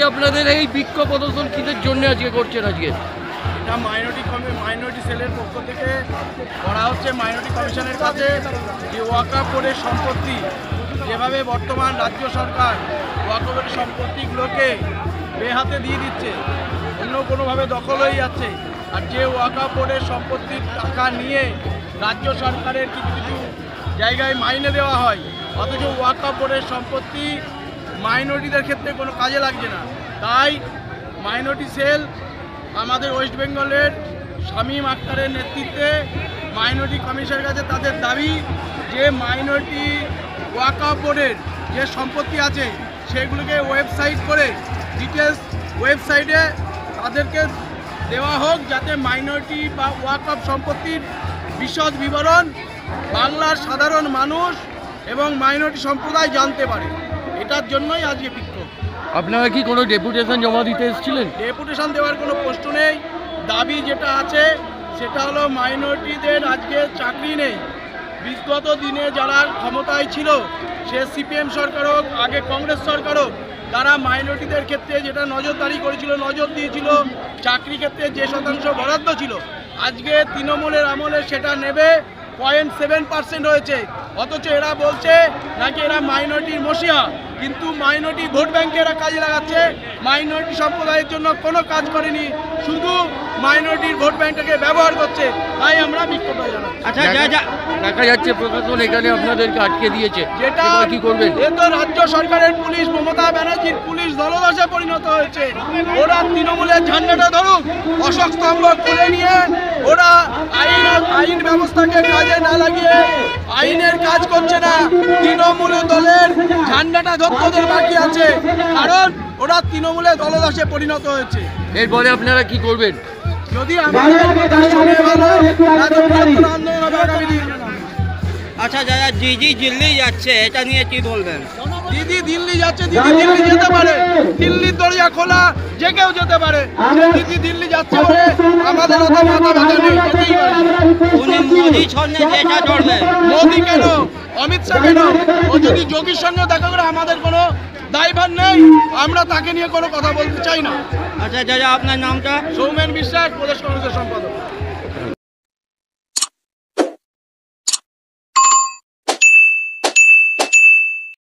আজকে আপনাদের এই বিক্ষোভ প্রদর্শন কিসের জন্য আজকে করছেন? আজকে এটা মাইনরিটি সেলের পক্ষ থেকে করা হচ্ছে মাইনরিটি কমিশনের কাছে যে ওয়াকফ বোর্ডের সম্পত্তি যেভাবে বর্তমান রাজ্য সরকার ওয়াকফ বোর্ডের সম্পত্তিগুলোকে বেহাতে দিয়ে দিচ্ছে, অন্য কোনোভাবে দখল হয়ে যাচ্ছে। আর যে ওয়াকফ বোর্ডের সম্পত্তির টাকা নিয়ে রাজ্য সরকারের কিছু কিছু জায়গায় মাইনে দেওয়া হয়, অথচ ওয়াকফ বোর্ডের সম্পত্তি মাইনরিটিদের ক্ষেত্রে কোনো কাজে লাগছে না। তাই মাইনরিটি সেল আমাদের ওয়েস্ট বেঙ্গলের শামীম আক্তারের নেতৃত্বে মাইনরিটি কমিশনের কাছে তাদের দাবি যে মাইনরিটি ওয়াকফ বোর্ডের যে সম্পত্তি আছে সেগুলোকে ওয়েবসাইট করে ডিটেলস ওয়েবসাইটে তাদেরকে দেওয়া হোক, যাতে মাইনরিটি বা ওয়াকফ সম্পত্তির বিশদ বিবরণ বাংলার সাধারণ মানুষ এবং মাইনরিটি সম্প্রদায় জানতে পারে। এটার জন্যই আজকে বিক্ষোভ। আপনারা কি কোনো ডেপুটেশন জমা দিতে এসেছিলেন? ডেপুটেশন দেওয়ার কোনো প্রশ্ন নেই। দাবি যেটা আছে সেটা হলো মাইনরিটিদের আজকে চাকরি নেই। বিগত দিনে যারা ক্ষমতায় ছিল, সে সিপিএম সরকার হোক, আগে কংগ্রেস সরকার হোক, তারা মাইনরিটিদের ক্ষেত্রে যেটা নজরদারি করেছিল, নজর দিয়েছিল, চাকরি ক্ষেত্রে যে শতাংশ বরাদ্দ ছিল, আজকে তৃণমূলের আমলে সেটা নেবে 0.7% হয়েছে। অথচ এরা বলছে নাকি এরা মাইনরিটির মসিহা, কিন্তু মাইনরিটি ভোট ব্যাংকে এরা কাজে লাগাচ্ছে। মাইনরিটি সম্প্রদায়ের জন্য কোনো কাজ করেনি, শুধু মাইনরিটির ভোট ব্যাংকটাকে ব্যবহার করছে। তাই আমরা বিক্ষোভ জানাচ্ছি। আচ্ছা, দেখা যাচ্ছে প্রশাসন এখানে আপনাদেরকে আটকে দিয়েছে, যেটা কি করবেন? এ তো রাজ্য সরকারের পুলিশ, মমতা ব্যানার্জির পুলিশ দলদাসে পরিণত হয়েছে। ওরা তৃণমূলের ঝান্ডাটা ধরুক, অশোক স্তম্ভ খুলে নিয়ে ওরা আইন ব্যবস্থাকে কাজে না লাগিয়ে আইনের কাজ করছে না। তৃণমূল দলের ঝান্ডাটা ধরতে ওদের বাকি আছে, কারণ ওরা তৃণমূলের দলদাসে পরিণত হয়েছে। এরপরে আপনারা কি করবেন? যদি আমাদের কথা শুনে ভালো আন্দোলন হবে আগামী দিন। আচ্ছা দাদা, দিদি দিল্লি যাচ্ছে, এটা নিয়ে কি বলবেন? দিদি দিল্লি যাচ্ছে, দিদি দিল্লি যেতে পারে, দিল্লির দরজা খোলা, যে কেউ যেতে পারে। দিদি দিল্লি যাচ্ছে বলে আমাদের অত মাথা ব্যথা নেই, যেতেই পারে। উনি মোদির সঙ্গে দেখা করবেন। মোদি কেন, অমিত শাহ কেন? ও যদি যোগীর সঙ্গে দেখা করে আমাদের কোনো দায়ভার নেই, আমরা তাকে নিয়ে কোনো কথা বলতে চাই না। আচ্ছা দাদা, আপনার নামটা? সৌমেন বিশ্বাস, প্রদেশ কংগ্রেসের সম্পাদক।